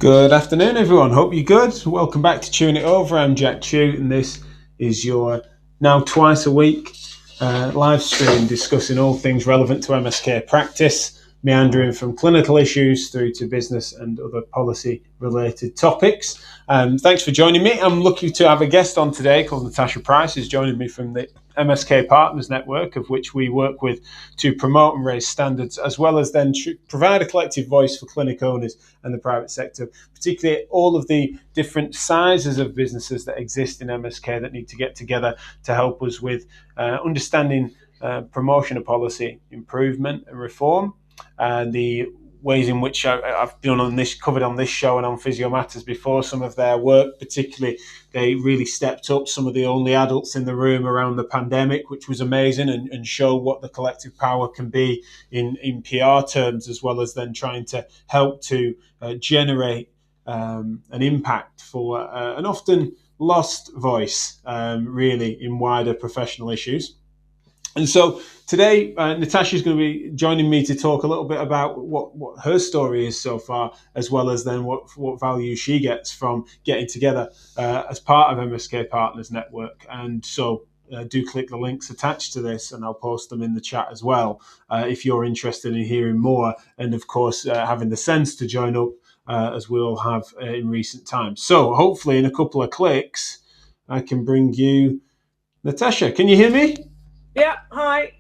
Good afternoon, everyone. Hope you're good. Welcome back to Chewing It Over. I'm Jack Chew, and this is your now twice a week live stream discussing all things relevant to MSK practice, meandering from clinical issues through to business and other policy-related topics. Thanks for joining me. I'm lucky to have a guest on today called Natasha Price, who's joining me from the MSK Partners Network, of which we work with to promote and raise standards, as well as then provide a collective voice for clinic owners and the private sector, particularly all of the different sizes of businesses that exist in MSK that need to get together to help us with understanding promotion of policy improvement and reform, and the ways in which I've done on this, covered on this show and on Physio Matters before, some of their work. Particularly, they really stepped up, some of the only adults in the room around the pandemic, which was amazing, and show what the collective power can be in PR terms, as well as then trying to help to generate an impact for an often lost voice, really, in wider professional issues. And so today, Natasha is going to be joining me to talk a little bit about what her story is so far, as well as then what value she gets from getting together as part of MSK Partners Network. And so do click the links attached to this, and I'll post them in the chat as well if you're interested in hearing more, and of course having the sense to join up as we all have in recent times. So hopefully in a couple of clicks, I can bring you Natasha. Can you hear me? Yeah, hi.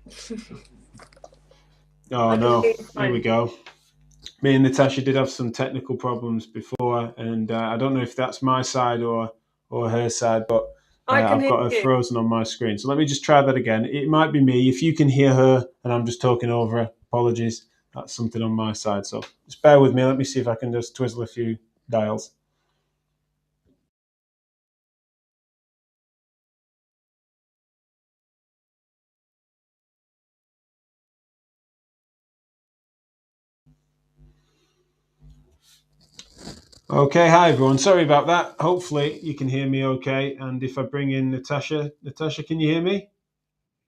Oh no, here we go. Me and Natasha did have some technical problems before, and I don't know if that's my side or her side, but I've got her frozen on my screen. So let me just try that again. It might be me. If you can hear her and I'm just talking over her, apologies. That's something on my side. So just bear with me. Let me see if I can just twizzle a few dials. Okay, hi everyone. Sorry about that. Hopefully you can hear me okay. And if I bring in Natasha, can you hear me?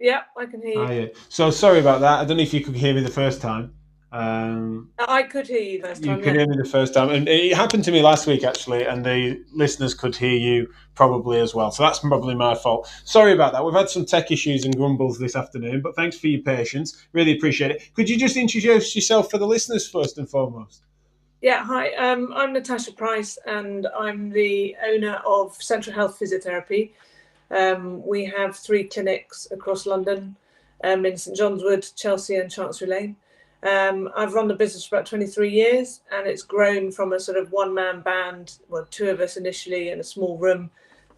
Yeah, I can hear you. So sorry about that. I don't know if you could hear me the first time. I could hear you first time. You could hear me the first time, and it happened to me last week actually, and the listeners could hear you probably as well. So that's probably my fault. Sorry about that. We've had some tech issues and grumbles this afternoon, but thanks for your patience. Really appreciate it. Could you just introduce yourself for the listeners first and foremost? Yeah, hi. I'm Natasha Price, and I'm the owner of Central Health Physiotherapy. We have 3 clinics across London, in St John's Wood, Chelsea, and Chancery Lane. I've run the business for about 23 years, and it's grown from a sort of one-man band, well, 2 of us initially in a small room,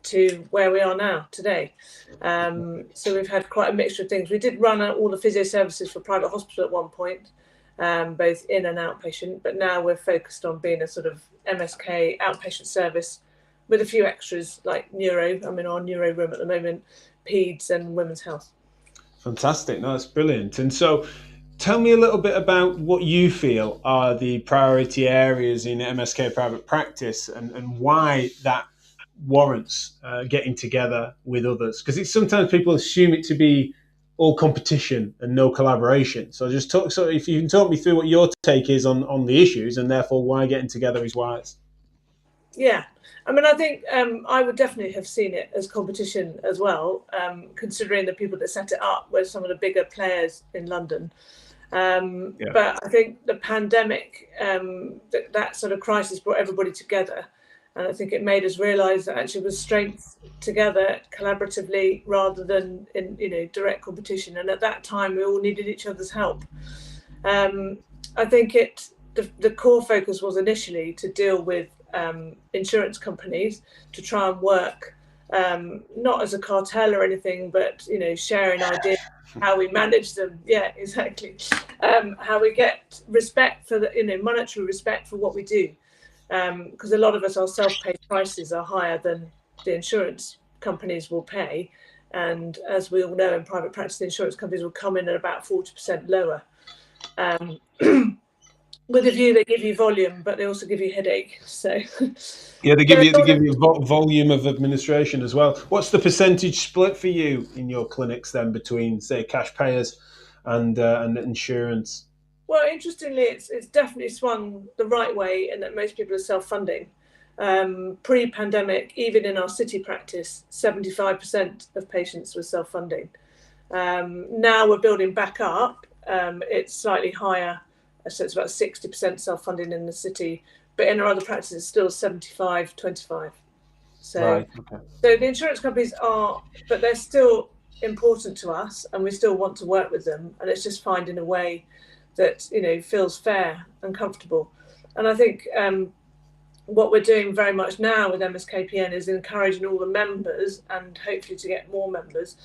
to where we are now today. So we've had quite a mixture of things. We did run all the physio services for private hospital at one point, both in and outpatient, but now we're focused on being a sort of MSK outpatient service with a few extras like neuro. I'm in our neuro room at the moment, peds and women's health. Fantastic. No, that's brilliant. And so tell me a little bit about what you feel are the priority areas in MSK private practice, and why that warrants getting together with others. Because it's sometimes people assume it to be all competition and no collaboration. So just talk. So if you can talk me through what your take is on the issues, and therefore why getting together is wise. Yeah, I mean, I think I would definitely have seen it as competition as well, considering the people that set it up were some of the bigger players in London. But I think the pandemic, that sort of crisis brought everybody together. And I think it made us realise that actually was strength together collaboratively rather than in direct competition. And at that time, we all needed each other's help. I think the core focus was initially to deal with insurance companies to try and work not as a cartel or anything, but sharing ideas how we manage them. Yeah, exactly. How we get respect for the monetary respect for what we do. Because a lot of us, our self-paid prices are higher than the insurance companies will pay. And as we all know, in private practice, the insurance companies will come in at about 40% lower. With a view, they give you volume, but they also give you headache. So yeah, they give you volume of administration as well. What's the percentage split for you in your clinics then between, say, cash payers and insurance? Well, interestingly, it's definitely swung the right way in that most people are self-funding. Pre-pandemic, even in our city practice, 75% of patients were self-funding. Now we're building back up. It's slightly higher, so it's about 60% self-funding in the city, but in our other practices, it's still 75-25. So, Right. Okay. so the insurance companies are, but they're still important to us, and we still want to work with them. And it's just finding a way that feels fair and comfortable. And I think what we're doing very much now with MSK-PN is encouraging all the members, and hopefully to get more members,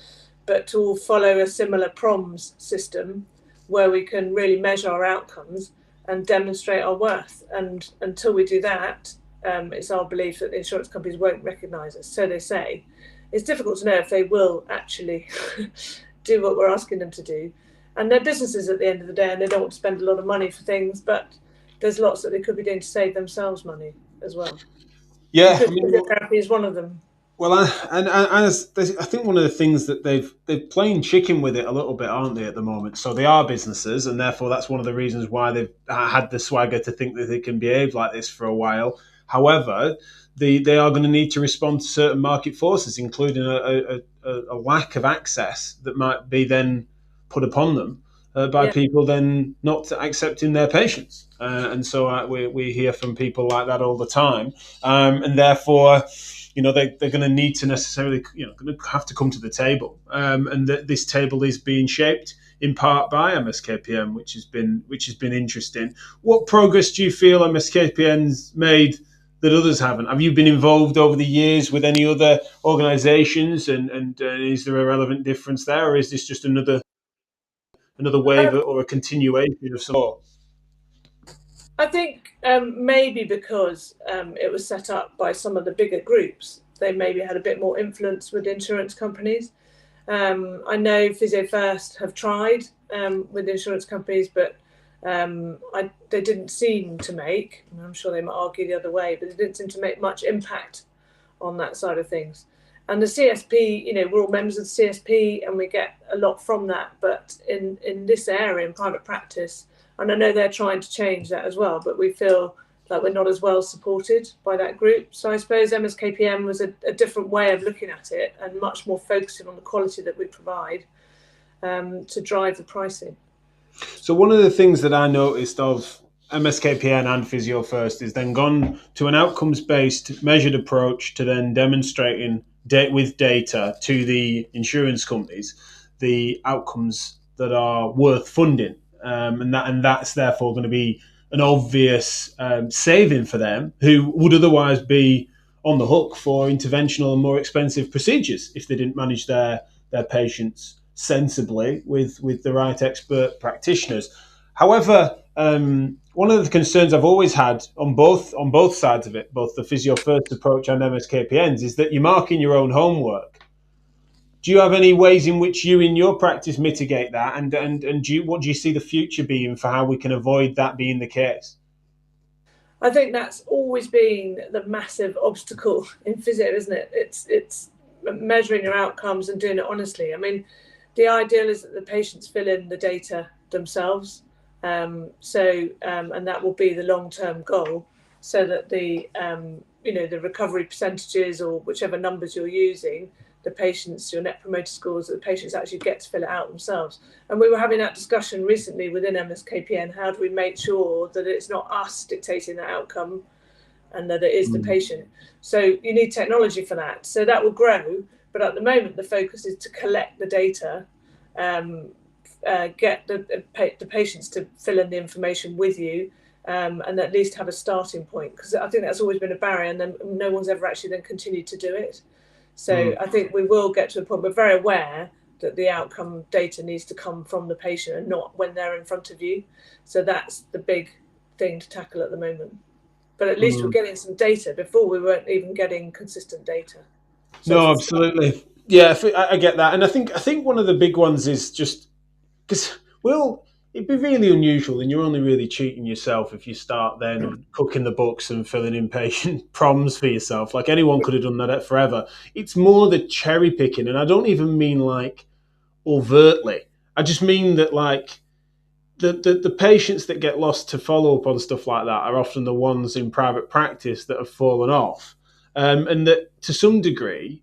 but to all follow a similar PROMS system where we can really measure our outcomes and demonstrate our worth. And until we do that, it's our belief that the insurance companies won't recognise us. So they say. It's difficult to know if they will actually do what we're asking them to do. And they're businesses at the end of the day, and they don't want to spend a lot of money for things, but there's lots that they could be doing to save themselves money as well. Yeah, Physiotherapy is one of them. Well, I think one of the things that they're playing chicken with it a little bit, aren't they, at the moment? So they are businesses, and therefore that's one of the reasons why they've had the swagger to think that they can behave like this for a while. However, they are going to need to respond to certain market forces, including a lack of access that might be then put upon them by people then not accepting their patients. And so we hear from people like that all the time, and therefore, they're going to need to necessarily, going to have to come to the table, and this table is being shaped in part by MSK-PN, which has been interesting. What progress do you feel MSK-PN's made that others haven't? Have you been involved over the years with any other organisations, and is there a relevant difference there, or is this just another wave or a continuation of support? I think maybe because it was set up by some of the bigger groups, they maybe had a bit more influence with insurance companies. I know Physio First have tried with insurance companies, but they didn't seem to make, I'm sure they might argue the other way, but they didn't seem to make much impact on that side of things. And the CSP, we're all members of the CSP and we get a lot from that. But in this area, in private practice, and I know they're trying to change that as well, but we feel like we're not as well supported by that group. So I suppose MSK-PN was a different way of looking at it and much more focusing on the quality that we provide to drive the pricing. So one of the things that I noticed of MSK-PN and Physio First is then gone to an outcomes-based measured approach to then demonstrating with data to the insurance companies the outcomes that are worth funding, and that's therefore going to be an obvious saving for them who would otherwise be on the hook for interventional and more expensive procedures if they didn't manage their patients sensibly with the right expert practitioners. However, one of the concerns I've always had on both sides of it, both the Physio First approach and MSK-PN's, is that you're marking your own homework. Do you have any ways in which you, in your practice, mitigate that? And what do you see the future being for how we can avoid that being the case? I think that's always been the massive obstacle in physio, isn't it? It's measuring your outcomes and doing it honestly. I mean, the ideal is that the patients fill in the data themselves. And that will be the long-term goal, so that the recovery percentages or whichever numbers you're using, the patients, your net promoter scores, that the patients actually get to fill it out themselves. And we were having that discussion recently within MSK-PN. How do we make sure that it's not us dictating that outcome and that it is the patient? So you need technology for that. So that will grow. But at the moment, the focus is to collect the data, get the patients to fill in the information with you, and at least have a starting point. Because I think that's always been a barrier, and then no one's ever actually then continued to do it. So I think we will get to a point. We're very aware that the outcome data needs to come from the patient and not when they're in front of you. So that's the big thing to tackle at the moment. But at least we're getting some data. Before, we weren't even getting consistent data. So no, absolutely. Yeah, I get that. And I think one of the big ones is just because, well, it'd be really unusual, and you're only really cheating yourself if you start then cooking the books and filling in patient proms for yourself. Like, anyone could have done that forever. It's more the cherry picking, and I don't even mean like overtly. I just mean that, like, the patients that get lost to follow up on stuff like that are often the ones in private practice that have fallen off, and that to some degree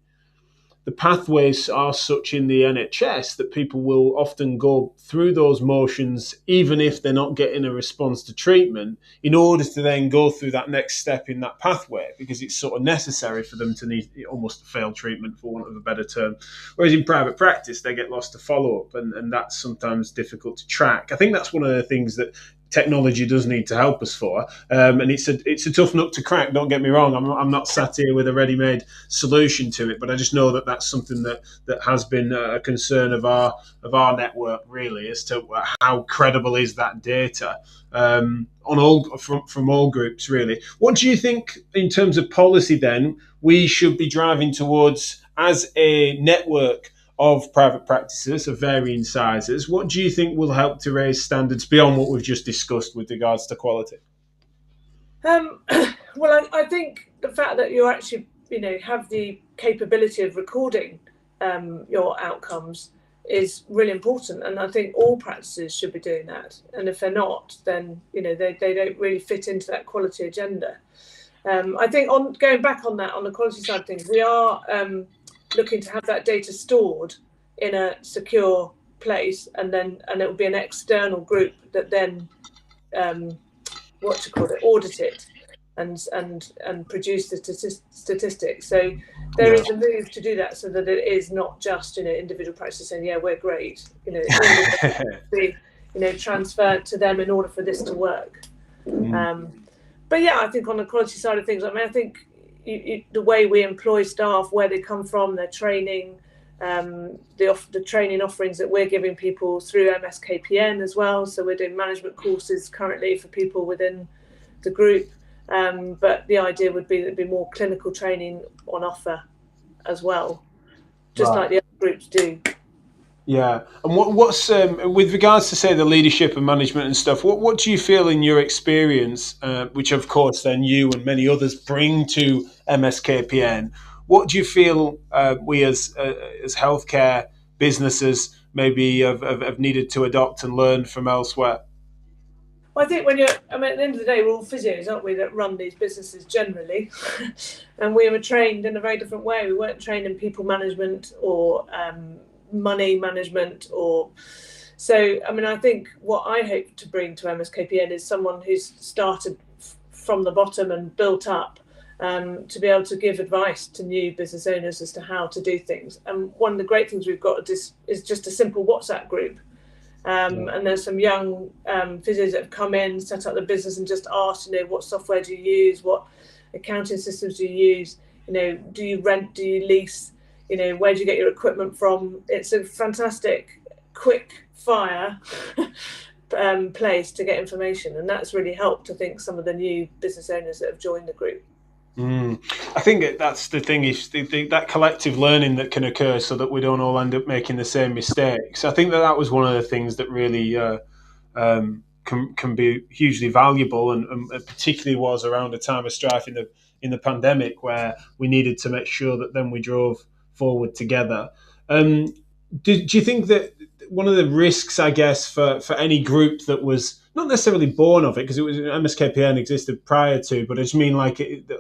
the pathways are such in the NHS that people will often go through those motions, even if they're not getting a response to treatment, in order to then go through that next step in that pathway, because it's sort of necessary for them to need almost fail treatment, for want of a better term. Whereas in private practice, they get lost to follow up, and that's sometimes difficult to track. I think that's one of the things that technology does need to help us for, and it's a tough nut to crack. Don't get me wrong. I'm not sat here with a ready-made solution to it, but I just know that that's something that has been a concern of our network, really, as to how credible is that data on all from all groups, really. What do you think in terms of policy then we should be driving towards as a network of private practices of varying sizes? What do you think will help to raise standards beyond what we've just discussed with regards to quality? Well, I think the fact that you actually, have the capability of recording your outcomes is really important, and I think all practices should be doing that. And if they're not, then they don't really fit into that quality agenda. I think going back on that, on the quality side of things, we are looking to have that data stored in a secure place, and it will be an external group that then audit it and produce the statistics. So there is a move to do that, so that it is not just individual practices saying, yeah, we're great. Be transferred to them in order for this to work. But yeah, I think on the quality side of things, I think the way we employ staff, where they come from, their training, the training offerings that we're giving people through MSK-PN as well. So we're doing management courses currently for people within the group. But the idea would be that there'd be more clinical training on offer as well, just like the other groups do. Yeah, and what's with regards to, say, the leadership and management and stuff? What do you feel in your experience, which of course then you and many others bring to MSK-PN? What do you feel we as healthcare businesses maybe have needed to adopt and learn from elsewhere? Well, I think at the end of the day, we're all physios, aren't we, that run these businesses generally, and we were trained in a very different way. We weren't trained in people management or money management, I think what I hope to bring to MSK-PN is someone who's started from the bottom and built up, to be able to give advice to new business owners as to how to do things. And one of the great things we've got is just a simple WhatsApp group, and there's some young physios that have come in, set up the business, and just asked, what software do you use, what accounting systems do you use, do you rent, do you lease, where do you get your equipment from? It's a fantastic, quick fire place to get information. And that's really helped, I think, some of the new business owners that have joined the group. I think that's the thing, is that collective learning that can occur, so that we don't all end up making the same mistakes. I think that was one of the things that really can be hugely valuable, and particularly was around a time of strife in the pandemic, where we needed to make sure that then we drove forward together. Do you think that one of the risks, I guess, for any group that was not necessarily born of it, because it was MSK-PN existed prior to, but I just mean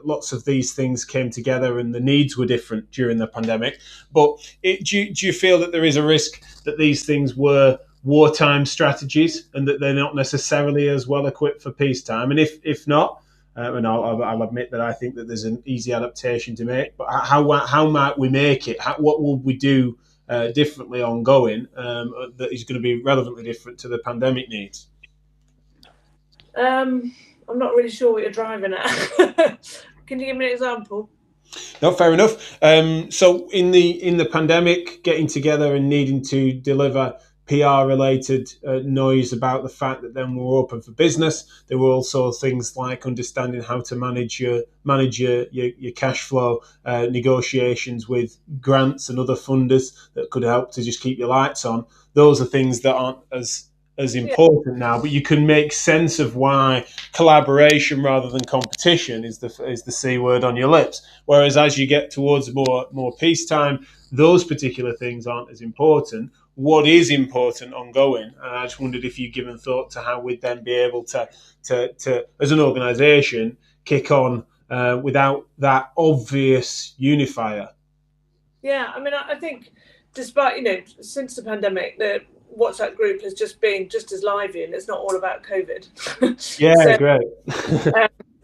lots of these things came together and the needs were different during the pandemic. But do you feel that there is a risk that these things were wartime strategies and that they're not necessarily as well equipped for peacetime? And if not, and I'll admit that I think that there's an easy adaptation to make, but how might we make it? What will we do differently ongoing that is going to be relevantly different to the pandemic needs? I'm not really sure what you're driving at. Can you give me an example? No, fair enough. So in the pandemic, getting together and needing to deliver PR-related noise about the fact that then we're open for business. There were also things like understanding how to manage your cash flow, negotiations with grants and other funders that could help to just keep your lights on. Those are things that aren't as important now, but you can make sense of why collaboration rather than competition is the C word on your lips. Whereas as you get towards more peacetime, those particular things aren't as important. what is important ongoing. And I just wondered if you'd given thought to how we'd then be able to as an organisation, kick on without that obvious unifier. Yeah, I mean, I think despite, since the pandemic, the WhatsApp group has just been just as lively, and it's not all about COVID. Yeah, So, great.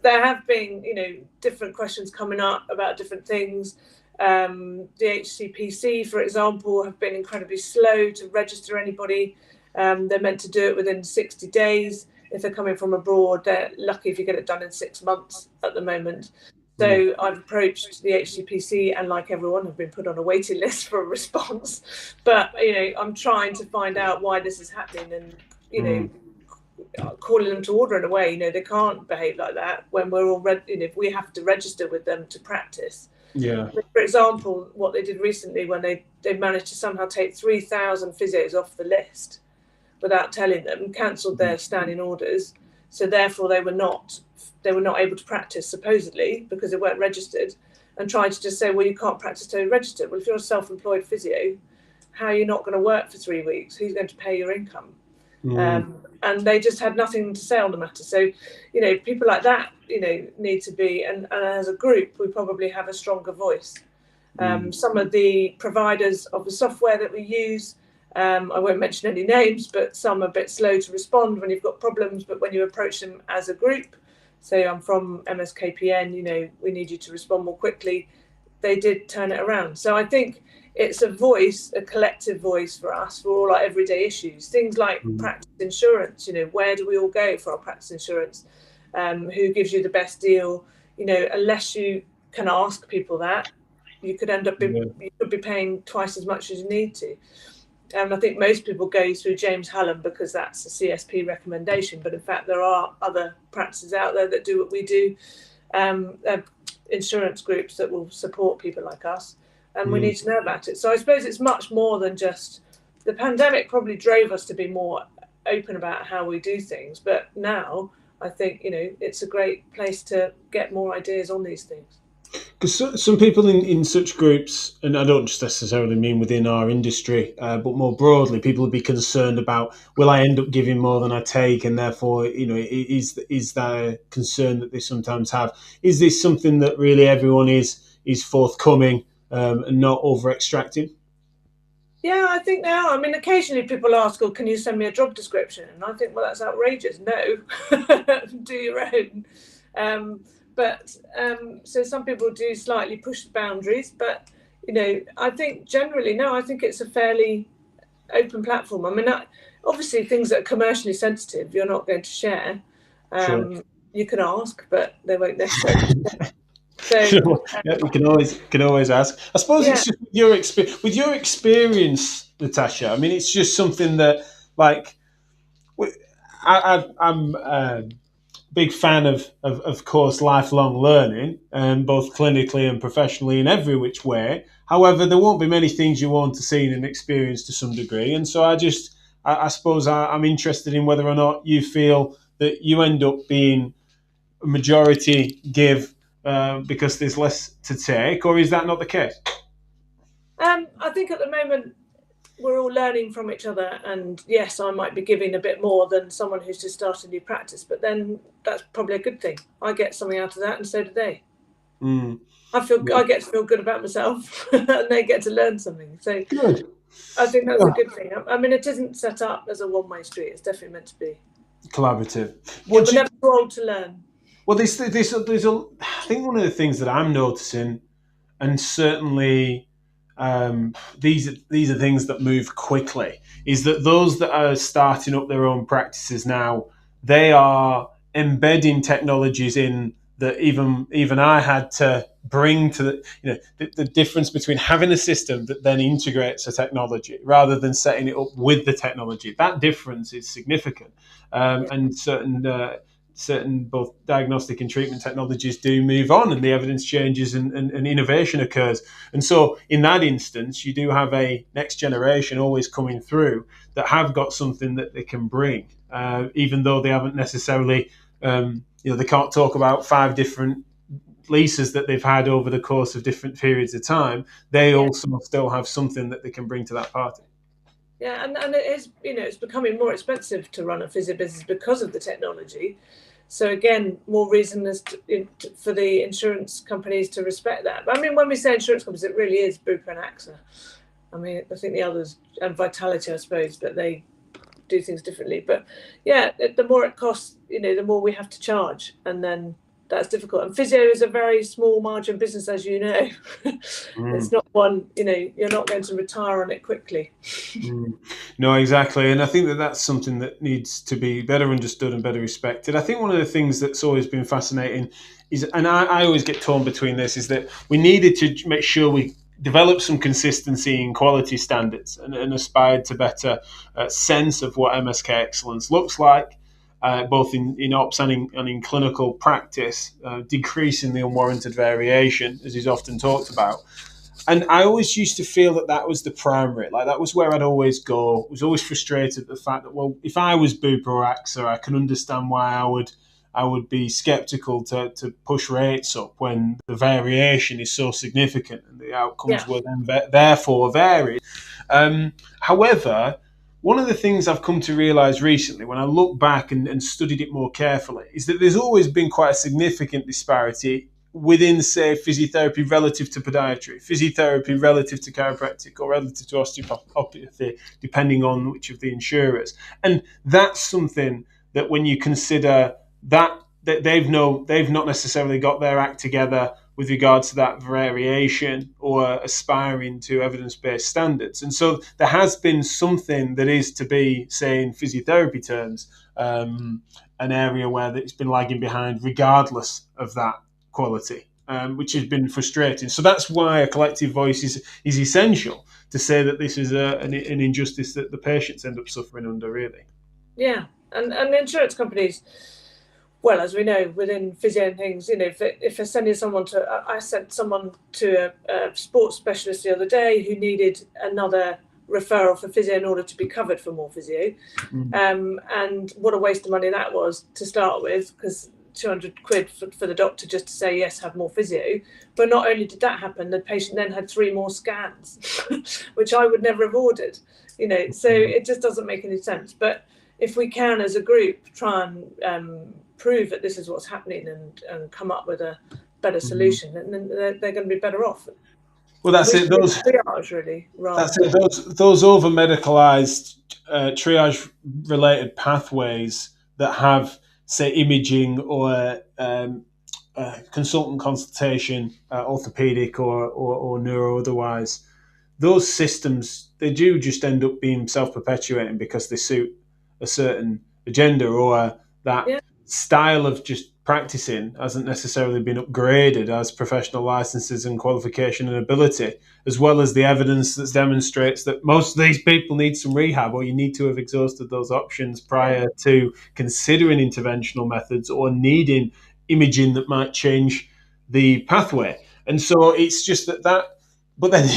there have been, different questions coming up about different things. The HCPC, for example, have been incredibly slow to register anybody. They're meant to do it within 60 days. If they're coming from abroad, they're lucky if you get it done in 6 months at the moment. So I've approached the HCPC, and like everyone, have been put on a waiting list for a response. But, I'm trying to find out why this is happening and, calling them to order in a way. They can't behave like that when we're already, if we have to register with them to practice. Yeah. For example, what they did recently when they managed to somehow take 3,000 physios off the list without telling them, cancelled their standing orders. So therefore they were not able to practice, supposedly, because they weren't registered, and tried to just say, well, you can't practice till you're registered. Well, if you're a self-employed physio, how are you not going to work for 3 weeks? Who's going to pay your income? And they just had nothing to say on the matter. So, people like that, need to be, and as a group, we probably have a stronger voice. Some of the providers of the software that we use, I won't mention any names, but some are a bit slow to respond when you've got problems. But when you approach them as a group, say I'm from MSK-PN, we need you to respond more quickly, they did turn it around. So I think it's a voice, a collective voice for us, for all our everyday issues. Things like practice insurance, where do we all go for our practice insurance? Who gives you the best deal? Unless you can ask people that, you could end up you could be paying twice as much as you need to. And I think most people go through James Hallam because that's a CSP recommendation. But in fact, there are other practices out there that do what we do, insurance groups that will support people like us. And we need to know about it. So I suppose it's much more than just the pandemic. Probably drove us to be more open about how we do things. But now I think, it's a great place to get more ideas on these things. Because some people in such groups, and I don't just necessarily mean within our industry, but more broadly, people would be concerned about, will I end up giving more than I take? And therefore, is that a concern that they sometimes have? Is this something that really everyone is forthcoming and not over extracting? Yeah, I think they are. I mean, occasionally people ask, "Oh, can you send me a job description?" And I think, well, that's outrageous. No, do your own. So some people do slightly push the boundaries, but I think generally, no, I think it's a fairly open platform. I mean, obviously things that are commercially sensitive, you're not going to share. Sure. You can ask, but they won't necessarily. So you can always ask. I suppose it's just with your experience, Natasha. I mean, it's just something that, like, I'm a big fan of course, lifelong learning, both clinically and professionally in every which way. However, there won't be many things you won't have seen and experienced to some degree. And so I suppose I'm interested in whether or not you feel that you end up being a majority give because there's less to take, or is that not the case? I think at the moment we're all learning from each other, and yes, I might be giving a bit more than someone who's just started new practice, but then that's probably a good thing. I get something out of that, and so do they. I get to feel good about myself, and they get to learn something. So good. I think that's a good thing. I mean, it isn't set up as a one-way street. It's definitely meant to be collaborative. We're never too old to learn. Well, I think one of the things that I'm noticing, and certainly these are things that move quickly, is that those that are starting up their own practices now, they are embedding technologies in that even I had to bring to the difference between having a system that then integrates a technology rather than setting it up with the technology. That difference is significant, and certain both diagnostic and treatment technologies do move on, and the evidence changes and innovation occurs. And so in that instance, you do have a next generation always coming through that have got something that they can bring, even though they haven't necessarily, they can't talk about 5 different leases that they've had over the course of different periods of time. They also still have something that they can bring to that party. Yeah, and it is, it's becoming more expensive to run a physio business because of the technology. So again, more reason for the insurance companies to respect that. But I mean, when we say insurance companies, it really is Bupa and AXA. I mean, I think the others, and Vitality, I suppose, but they do things differently. But yeah, the more it costs, the more we have to charge, and then that's difficult. And physio is a very small margin business, as you know. It's not one, you're not going to retire on it quickly. No, exactly. And I think that that's something that needs to be better understood and better respected. I think one of the things that's always been fascinating is, and I always get torn between this, is that we needed to make sure we develop some consistency in quality standards and aspired to better sense of what MSK excellence looks like. Both in ops and in clinical practice, decreasing the unwarranted variation, as is often talked about. And I always used to feel that that was the primary, like that was where I'd always go. I was always frustrated at the fact that, well, if I was Bupa or AXA, I can understand why I would be sceptical to push rates up when the variation is so significant and the outcomes were then therefore varied. However, one of the things I've come to realise recently, when I look back and studied it more carefully, is that there's always been quite a significant disparity within, say, physiotherapy relative to podiatry, physiotherapy relative to chiropractic, or relative to osteopathy, depending on which of the insurers. And that's something that when you consider that they've not necessarily got their act together with regards to that variation or aspiring to evidence-based standards. And so there has been something that is to be, say, in physiotherapy terms, an area where it's been lagging behind regardless of that quality, which has been frustrating. So that's why a collective voice is essential to say that this is an injustice that the patients end up suffering under, really. Yeah, and insurance companies, well, as we know, within physio and things, if they're sending someone I sent someone to a sports specialist the other day who needed another referral for physio in order to be covered for more physio. And what a waste of money that was to start with, because 200 quid for the doctor just to say, yes, have more physio. But not only did that happen, the patient then had 3 more scans, which I would never have ordered, so it just doesn't make any sense. But if we can, as a group, try and prove that this is what's happening and come up with a better solution, then they're going to be better off. Well, that's it. Those triage, really. That's it. Those over medicalized triage-related pathways that have, say, imaging or consultant consultation, orthopedic or neuro otherwise, those systems, they do just end up being self-perpetuating because they suit a certain agenda, or that style of just practicing hasn't necessarily been upgraded as professional licenses and qualification and ability, as well as the evidence that demonstrates that most of these people need some rehab, or you need to have exhausted those options prior to considering interventional methods or needing imaging that might change the pathway. And so it's just that but then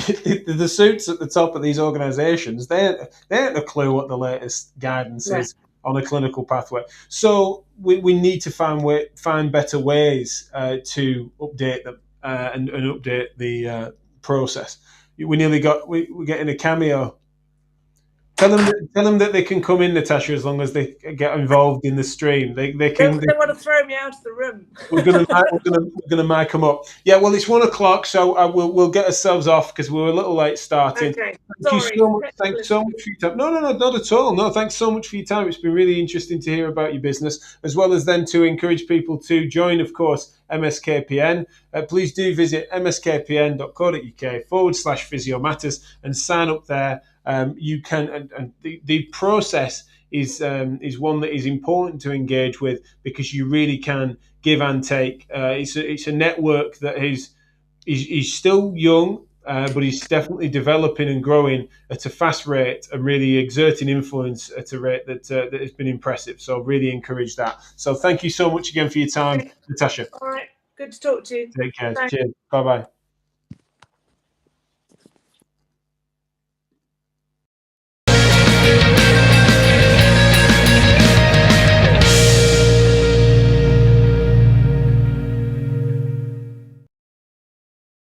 the suits at the top of these organisations, they ain't a clue what the latest guidance is on a clinical pathway. So we need to find better ways to update them and update the process. We're getting a cameo. Tell them that they can come in, Natasha, as long as they get involved in the stream. They want to throw me out of the room. We're gonna mic them up. Yeah, well, it's 1 o'clock, so we'll get ourselves off because we were a little late starting. Okay. Thanks so much for your time. No, not at all. No, thanks so much for your time. It's been really interesting to hear about your business, as well as then to encourage people to join, of course, MSK-PN. Please do visit mskpn.co.uk/physio matters and sign up there. You can, and the process is one that is important to engage with, because you really can give and take. It's a network that is still young, but is definitely developing and growing at a fast rate and really exerting influence at a rate that has been impressive. So really encourage that. So thank you so much again for your time, Natasha. All right. Good to talk to you. Take care. Cheers. Bye-bye.